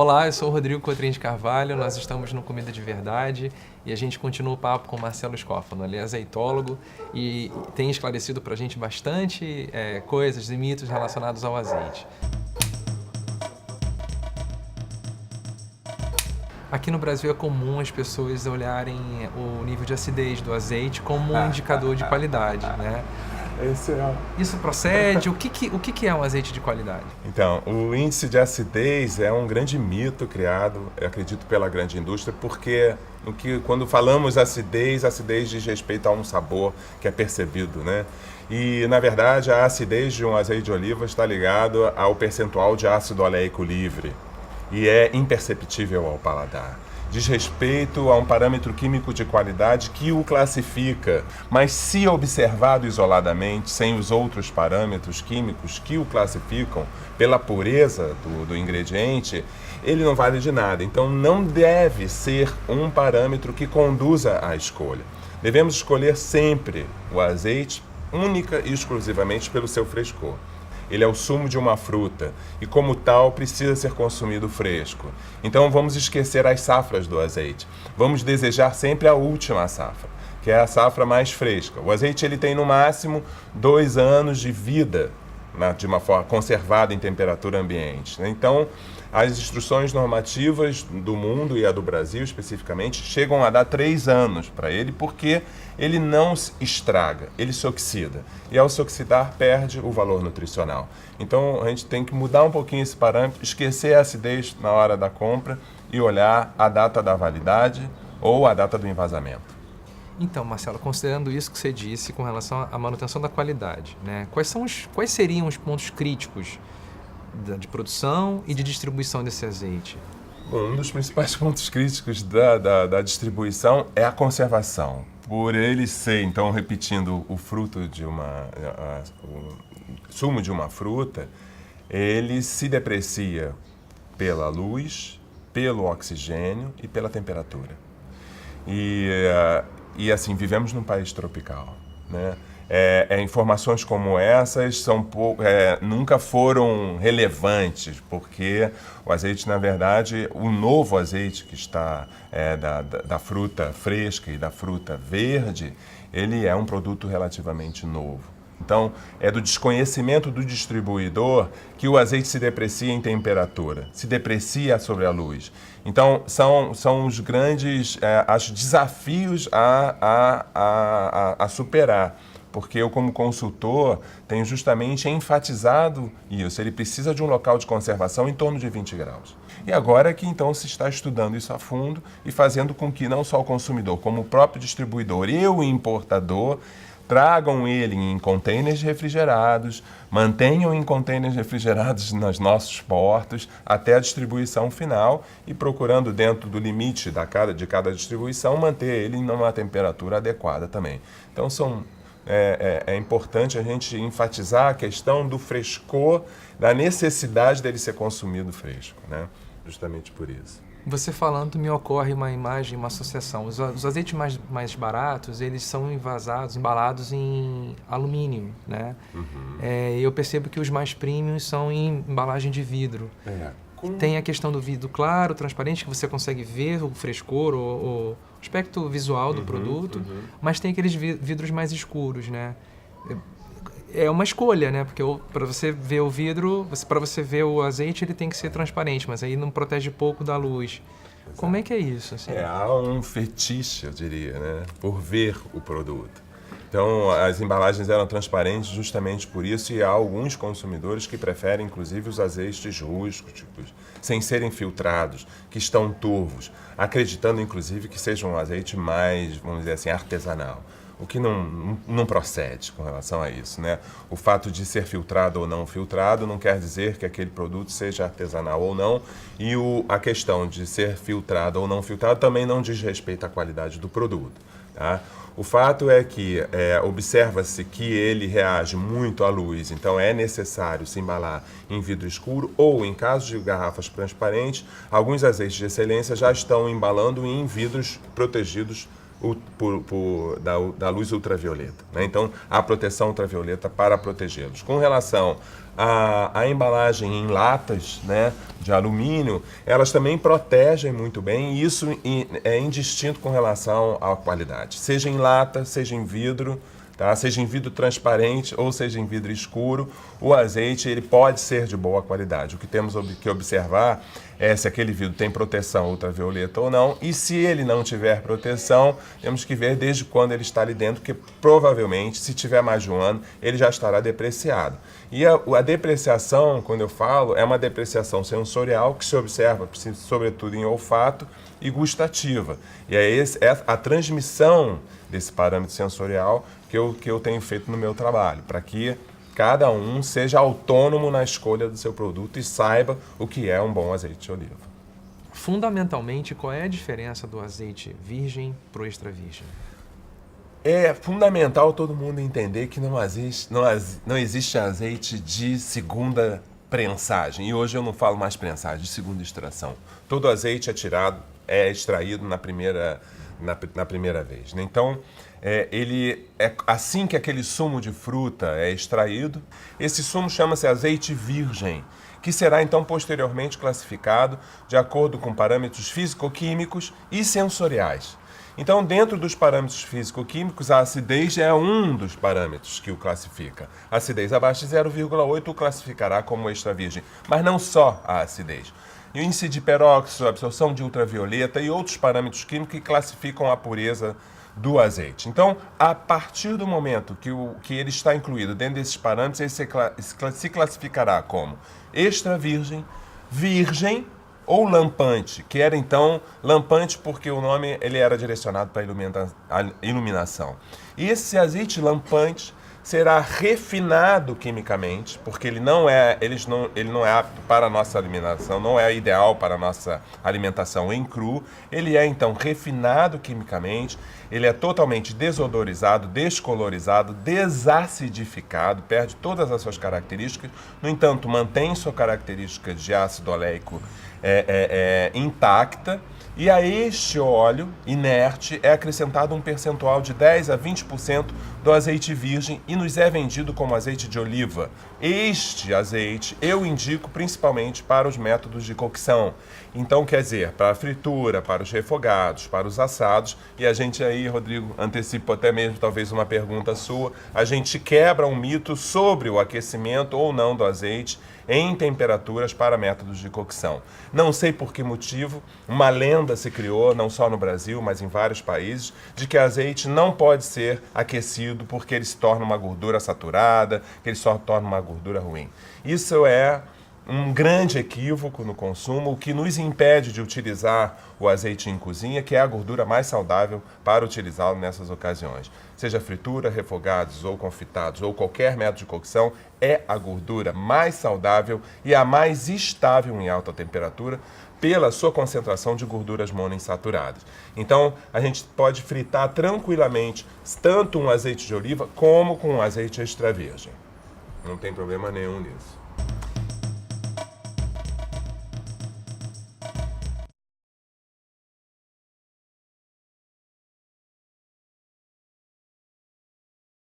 Olá, eu sou o Rodrigo Cotrim de Carvalho, nós estamos no Comida de Verdade e a gente continua o papo com o Marcelo Scófano. Ele é azeitólogo e tem esclarecido para a gente bastante coisas e mitos relacionados ao azeite. Aqui no Brasil é comum as pessoas olharem o nível de acidez do azeite como um indicador de qualidade, né? Isso procede? O que é um azeite de qualidade? Então, o índice de acidez é um grande mito criado, eu acredito, pela grande indústria, porque quando falamos acidez diz respeito a um sabor que é percebido, né? E, na verdade, a acidez de um azeite de oliva está ligado ao percentual de ácido oleico livre e é imperceptível ao paladar. Diz respeito a um parâmetro químico de qualidade que o classifica, mas se observado isoladamente, sem os outros parâmetros químicos que o classificam pela pureza do ingrediente, ele não vale de nada. Então não deve ser um parâmetro que conduza à escolha. Devemos escolher sempre o azeite única e exclusivamente pelo seu frescor. Ele é o sumo de uma fruta e, como tal, precisa ser consumido fresco. Então, vamos esquecer as safras do azeite. Vamos desejar sempre a última safra, que é a safra mais fresca. O azeite ele tem, no máximo, 2 anos de vida, de uma forma conservada em temperatura ambiente. Então, as instruções normativas do mundo e a do Brasil, especificamente, chegam a dar 3 anos para ele, porque ele não se estraga, ele se oxida. E ao se oxidar, perde o valor nutricional. Então, a gente tem que mudar um pouquinho esse parâmetro, esquecer a acidez na hora da compra e olhar a data da validade ou a data do envasamento. Então, Marcelo, considerando isso que você disse com relação à manutenção da qualidade, né? Quais seriam os pontos críticos de produção e de distribuição desse azeite? Bom, um dos principais pontos críticos da distribuição é a conservação. Por ele ser, então, repetindo, o fruto de o sumo de uma fruta, ele se deprecia pela luz, pelo oxigênio e pela temperatura. E assim, vivemos num país tropical, né? Informações como essas nunca foram relevantes, porque o azeite, na verdade, o novo azeite que está da fruta fresca e da fruta verde, ele é um produto relativamente novo. Então, é do desconhecimento do distribuidor que o azeite se deprecia em temperatura, se deprecia sobre a luz. Então, são os grandes acho, desafios a superar. Porque eu, como consultor, tenho justamente enfatizado isso. Ele precisa de um local de conservação em torno de 20 graus. E agora é que, então, se está estudando isso a fundo e fazendo com que não só o consumidor, como o próprio distribuidor e o importador tragam ele em contêineres refrigerados, mantenham em contêineres refrigerados nos nossos portos até a distribuição final e procurando, dentro do limite de cada distribuição, manter ele numa temperatura adequada também. Então, é importante a gente enfatizar a questão do frescor, da necessidade dele ser consumido fresco, né? Justamente por isso. Você falando, me ocorre uma imagem, uma associação. Os azeites mais baratos, eles são embalados em alumínio, né? Uhum. Eu percebo que os mais premiums são em embalagem de vidro. Tem a questão do vidro claro, transparente, que você consegue ver o frescor, o aspecto visual do produto, mas tem aqueles vidros mais escuros, né? É uma escolha, né? Porque para você ver o vidro, para você ver o azeite, ele tem que ser transparente, mas aí não protege pouco da luz. Exato. Como é que é isso? Assim? Há um fetiche, eu diria, né? Por ver o produto. Então, as embalagens eram transparentes justamente por isso, e há alguns consumidores que preferem, inclusive, os azeites rústicos, sem serem filtrados, que estão turvos, acreditando, inclusive, que seja um azeite mais, vamos dizer assim, artesanal. O que não procede com relação a isso, né? O fato de ser filtrado ou não filtrado não quer dizer que aquele produto seja artesanal ou não, e a questão de ser filtrado ou não filtrado também não diz respeito à qualidade do produto, tá? O fato é que observa-se que ele reage muito à luz, então é necessário se embalar em vidro escuro ou, em caso de garrafas transparentes, alguns azeites de excelência já estão embalando em vidros protegidos da luz ultravioleta, né? Então, há proteção ultravioleta para protegê-los. Com relação à embalagem em latas, né, de alumínio, elas também protegem muito bem, e isso é indistinto com relação à qualidade. Seja em lata, seja em vidro, tá? Seja em vidro transparente ou seja em vidro escuro, o azeite ele pode ser de boa qualidade. O que temos que observar é se aquele vidro tem proteção ultravioleta ou não, e se ele não tiver proteção, temos que ver desde quando ele está ali dentro, porque provavelmente, se tiver mais de um ano, ele já estará depreciado. E a depreciação, quando eu falo, é uma depreciação sensorial que se observa, sobretudo em olfato e gustativa. E é a transmissão desse parâmetro sensorial que eu tenho feito no meu trabalho, para que cada um seja autônomo na escolha do seu produto e saiba o que é um bom azeite de oliva. Fundamentalmente, qual é a diferença do azeite virgem para o extra virgem? É fundamental todo mundo entender que não existe azeite de segunda prensagem. E hoje eu não falo mais prensagem, de segunda extração. Todo azeite é extraído na primeira vez, né? Então, ele é assim que aquele sumo de fruta é extraído, esse sumo chama-se azeite virgem, que será então posteriormente classificado de acordo com parâmetros físico-químicos e sensoriais. Então, dentro dos parâmetros físico-químicos, a acidez é um dos parâmetros que o classifica. A acidez abaixo de 0,8 o classificará como extra virgem, mas não só a acidez. E o índice de peróxido, absorção de ultravioleta e outros parâmetros químicos que classificam a pureza do azeite. Então, a partir do momento que ele está incluído dentro desses parâmetros, ele se classificará como extra virgem, virgem ou lampante, que era então lampante porque o nome ele era direcionado para a iluminação. E esse azeite lampante será refinado quimicamente, porque ele não é apto para a nossa alimentação, não é ideal para a nossa alimentação em cru. Ele é então refinado quimicamente, ele é totalmente desodorizado, descolorizado, desacidificado, perde todas as suas características, no entanto, mantém sua característica de ácido oleico intacta. E a este óleo inerte é acrescentado um percentual de 10 a 20% do azeite virgem e nos é vendido como azeite de oliva. Este azeite eu indico principalmente para os métodos de cocção. Então, quer dizer, para a fritura, para os refogados, para os assados. E a gente aí, Rodrigo, antecipo até mesmo talvez uma pergunta sua, a gente quebra um mito sobre o aquecimento ou não do azeite em temperaturas para métodos de cocção. Não sei por que motivo, uma lenda se criou, não só no Brasil, mas em vários países, de que azeite não pode ser aquecido porque ele se torna uma gordura saturada, que ele só torna uma gordura ruim. Isso é um grande equívoco no consumo, o que nos impede de utilizar o azeite em cozinha, que é a gordura mais saudável para utilizá-lo nessas ocasiões. Seja fritura, refogados ou confitados ou qualquer método de cocção, é a gordura mais saudável e a mais estável em alta temperatura pela sua concentração de gorduras monoinsaturadas. Então, a gente pode fritar tranquilamente tanto um azeite de oliva como com um azeite extra virgem. Não tem problema nenhum nisso.